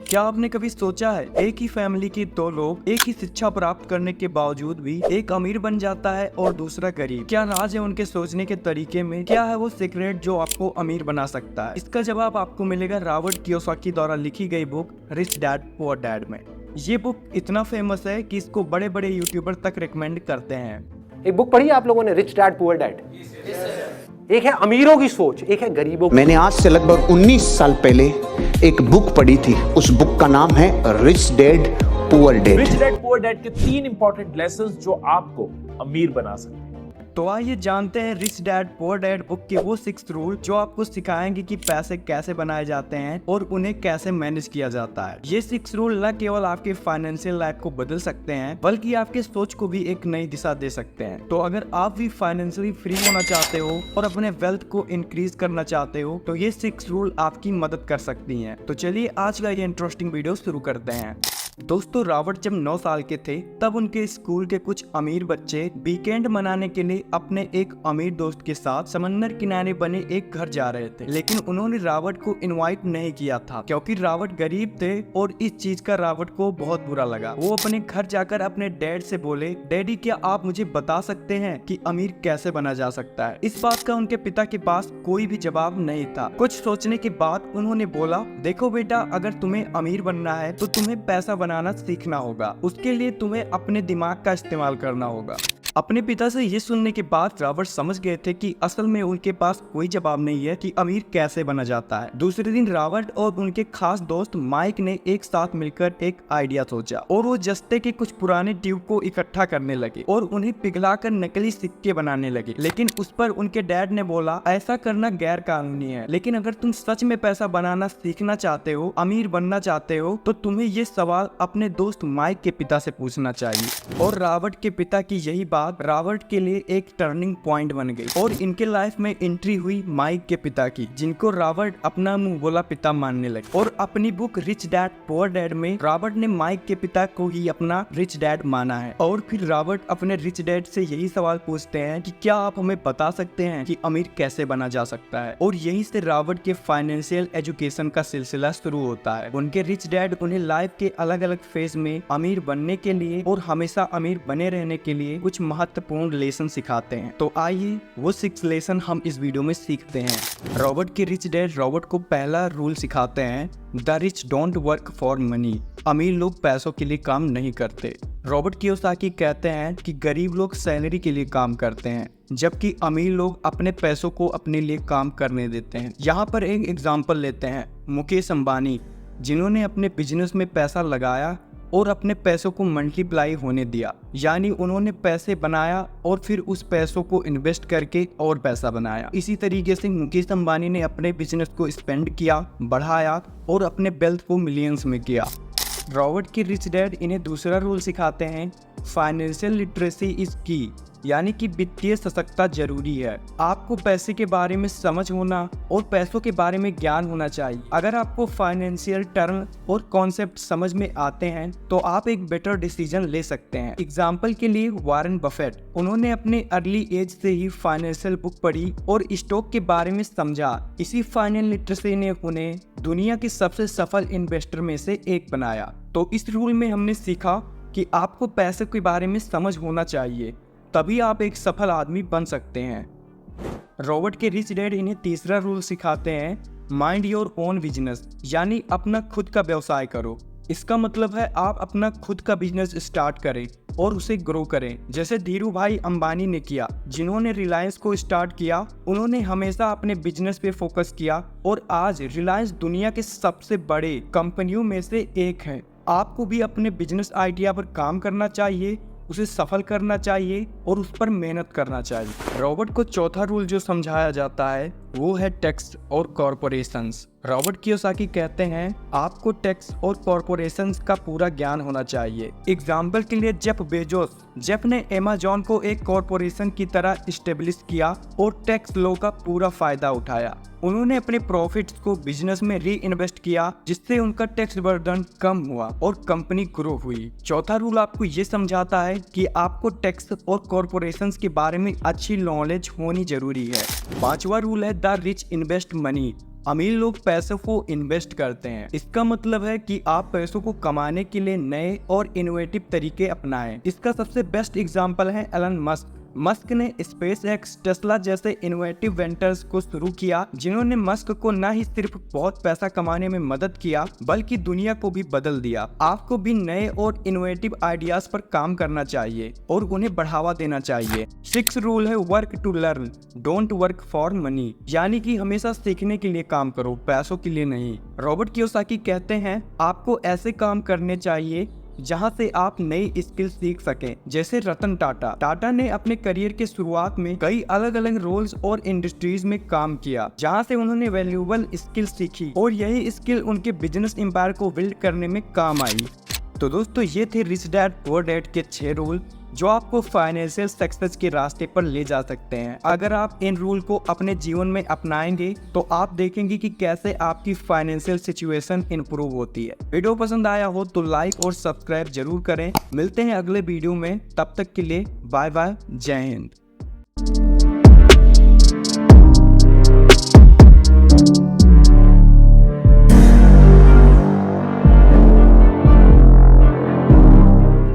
क्या आपने कभी सोचा है एक ही फैमिली के दो लोग एक ही शिक्षा प्राप्त करने के बावजूद भी एक अमीर बन जाता है और दूसरा गरीब? क्या राज है उनके सोचने के तरीके में? क्या है वो सीक्रेट जो आपको अमीर बना सकता है? इसका जवाब आपको मिलेगा रॉबर्ट कियोसाकी द्वारा लिखी गई book rich dad poor dad में। ये बुक इतना फेमस है कि इसको बड़े बड़े यूट्यूबर तक रिकमेंड करते हैं। एक बुक पढ़ी है आप लोगों ने, रिच डैड पुअर डैड? एक है अमीरों की सोच, एक है गरीबों की। मैंने आज से लगभग 19 साल पहले एक बुक पढ़ी थी। उस बुक का नाम है rich dad poor dad. Rich dad poor dad के 3 इंपॉर्टेंट लेसन्स जो आपको अमीर बना सकते हैं। तो आइए जानते हैं rich dad poor dad book के वो 6 रूल जो आपको सिखाएंगे कि पैसे कैसे बनाए जाते हैं और उन्हें कैसे मैनेज किया जाता है। ये 6 रूल न केवल आपके फाइनेंशियल लाइफ को बदल सकते हैं बल्कि आपके सोच को भी एक नई दिशा दे सकते हैं। तो अगर आप भी फाइनेंशियली फ्री होना चाहते हो और अपने वेल्थ को इंक्रीज करना चाहते हो तो ये 6 रूल आपकी मदद कर सकती हैं। तो चलिए आज का ये इंटरेस्टिंग वीडियो शुरू करते हैं। दोस्तों, रॉबर्ट जब 9 साल के थे तब उनके स्कूल के कुछ अमीर बच्चे वीकेंड मनाने के लिए अपने एक अमीर दोस्त के साथ समंदर किनारे बने एक घर जा रहे थे, लेकिन उन्होंने रॉबर्ट को इनवाइट नहीं किया था क्योंकि रॉबर्ट गरीब थे और इस चीज का रॉबर्ट को बहुत बुरा लगा। वो अपने घर जाकर अपने डैड से बोले, डैडी क्या आप मुझे बता सकते हैं कि अमीर कैसे बना जा सकता है? इस बात का उनके पिता के पास कोई भी जवाब नहीं था। कुछ सोचने के बाद उन्होंने बोला, देखो बेटा, अगर तुम्हें अमीर बनना है तो तुम्हें पैसा बनाना सीखना होगा। उसके लिए तुम्हें अपने दिमाग का इस्तेमाल करना होगा। अपने पिता से ये सुनने के बाद रॉबर्ट समझ गए थे कि असल में उनके पास कोई जवाब नहीं है कि अमीर कैसे बना जाता है। दूसरे दिन रॉबर्ट और उनके खास दोस्त माइक ने एक साथ मिलकर एक आइडिया सोचा और वो जस्ते के कुछ पुराने ट्यूब को इकट्ठा करने लगे और उन्हें पिघलाकर नकली सिक्के बनाने लगे। लेकिन उस पर उनके डैड ने बोला, ऐसा करना गैर कानूनी है, लेकिन अगर तुम सच में पैसा बनाना सीखना चाहते हो, अमीर बनना चाहते हो, तो तुम्हें ये सवाल अपने दोस्त माइक के पिता से पूछना चाहिए। और रॉबर्ट के पिता की यही बात रॉबर्ट के लिए एक टर्निंग पॉइंट बन गई और इनके लाइफ में एंट्री हुई माइक के पिता की, जिनको रॉबर्ट अपना मुंह बोला पिता मानने लगे। और अपनी book rich dad poor dad में रॉबर्ट ने माइक के पिता को ही अपना रिच डैड माना है। और फिर रॉबर्ट अपने रिच डैड से यही सवाल पूछते हैं कि क्या आप हमें बता सकते हैं कि अमीर कैसे बना जा सकता है? और यहीं से रॉबर्ट के फाइनेंशियल एजुकेशन का सिलसिला शुरू होता है। उनके रिच डैड उन्हें लाइफ के अलग अलग फेज में अमीर बनने के लिए और हमेशा अमीर बने रहने के लिए कुछ महत्वपूर्ण लेसन सिखाते हैं। तो आइए वो 6 लेसन हम इस वीडियो में सीखते हैं। रॉबर्ट के रिच डैड रॉबर्ट को पहला रूल सिखाते हैं, the rich don't work for money. अमीर लोग पैसों के लिए काम नहीं करते। रॉबर्ट कियोसाकी कहते हैं कि गरीब लोग सैलरी के लिए काम करते हैं जबकि अमीर लोग अपने पैसों को अपने लिए काम करने देते हैं। यहाँ पर एक एग्जाम्पल लेते हैं, मुकेश अंबानी, जिन्होंने अपने बिजनेस में पैसा लगाया और अपने पैसों को मल्टीप्लाई होने दिया, यानी उन्होंने पैसे बनाया और फिर उस पैसों को इन्वेस्ट करके और पैसा बनाया। इसी तरीके से मुकेश अंबानी ने अपने बिजनेस को स्पेंड किया, बढ़ाया और अपने वेल्थ को मिलियंस में किया। रॉबर्ट के रिच डैड इन्हें दूसरा रूल सिखाते हैं, फाइनेंशियल लिटरेसी इज की, यानी कि वित्तीय सशक्तता जरूरी है। आपको पैसे के बारे में समझ होना और पैसों के बारे में ज्ञान होना चाहिए। अगर आपको फाइनेंशियल टर्म और कॉन्सेप्ट समझ में आते हैं तो आप एक बेटर डिसीजन ले सकते हैं। एग्जाम्पल के लिए वॉरेन बफेट, उन्होंने अपने अर्ली एज से ही फाइनेंशियल बुक पढ़ी और स्टॉक के बारे में समझा। इसी फाइनेंशियल लिटरेसी ने उन्हें दुनिया के सबसे सफल इन्वेस्टर में से एक बनाया। तो इस रूल में हमने सीखा कि आपको पैसे के बारे में समझ होना चाहिए, तभी आप एक सफल आदमी बन सकते हैं। रॉबर्ट के रिच डैड इन्हें तीसरा रूल सिखाते हैं, माइंड योर ओन बिजनेस, यानी अपना खुद का व्यवसाय करो। इसका मतलब है आप अपना खुद का बिजनेस स्टार्ट करें और उसे ग्रो करें, जैसे धीरू भाई अंबानी ने किया, जिन्होंने रिलायंस को स्टार्ट किया। उन्होंने हमेशा अपने बिजनेस पे फोकस किया और आज रिलायंस दुनिया के सबसे बड़े कंपनियों में से एक है। आपको भी अपने बिजनेस आइडिया पर काम करना चाहिए, उसे सफल करना चाहिए और उस पर मेहनत करना चाहिए। रॉबर्ट को चौथा रूल जो समझाया जाता है वो है टैक्स और कॉरपोरेशंस। रॉबर्ट कियोसाकी कहते हैं आपको टैक्स और कॉरपोरेशंस का पूरा ज्ञान होना चाहिए। एग्जाम्पल के लिए जेफ ने अमेज़न को एक कॉरपोरेशन की तरह इस्टेब्लिश किया और टैक्स लॉ का पूरा फायदा उठाया। उन्होंने अपने प्रॉफिट्स को बिजनेस में री इन्वेस्ट किया, जिससे उनका टैक्स बर्डन कम हुआ और कंपनी ग्रो हुई। चौथा रूल आपको ये समझाता है कि आपको टैक्स और कॉरपोरेशंस के बारे में अच्छी नॉलेज होनी जरूरी है। पांचवा रूल है द रिच इन्वेस्ट मनी। अमीर लोग पैसों को इन्वेस्ट करते हैं। इसका मतलब है कि आप पैसों को कमाने के लिए नए और इनोवेटिव तरीके अपनाएं। इसका सबसे बेस्ट एग्जांपल है एलन मस्क। मस्क ने स्पेसएक्स, टेस्ला जैसे इनोवेटिव वेंचर्स को शुरू किया, जिन्होंने मस्क को न ही सिर्फ बहुत पैसा कमाने में मदद किया बल्कि दुनिया को भी बदल दिया। आपको भी नए और इनोवेटिव आइडियाज पर काम करना चाहिए और उन्हें बढ़ावा देना चाहिए। 6 रूल है work to learn, don't work for money, यानी कि हमेशा सीखने के लिए काम करो, पैसों के लिए नहीं। रॉबर्ट कियोसाकी कहते हैं आपको ऐसे काम करने चाहिए जहां से आप नई स्किल सीख सकें। जैसे रतन टाटा ने अपने करियर के शुरुआत में कई अलग अलग रोल्स और इंडस्ट्रीज में काम किया, जहां से उन्होंने वैल्यूएबल स्किल सीखी और यही स्किल उनके बिजनेस एम्पायर को बिल्ड करने में काम आई। तो दोस्तों, ये थे रिच डैड पुअर डैड के 6 रूल जो आपको फाइनेंशियल सक्सेस के रास्ते पर ले जा सकते हैं। अगर आप इन रूल को अपने जीवन में अपनाएंगे तो आप देखेंगे कि कैसे आपकी फाइनेंशियल सिचुएशन इंप्रूव होती है। वीडियो पसंद आया हो तो लाइक और सब्सक्राइब जरूर करें। मिलते हैं अगले वीडियो में, तब तक के लिए बाय बाय, जय हिंद।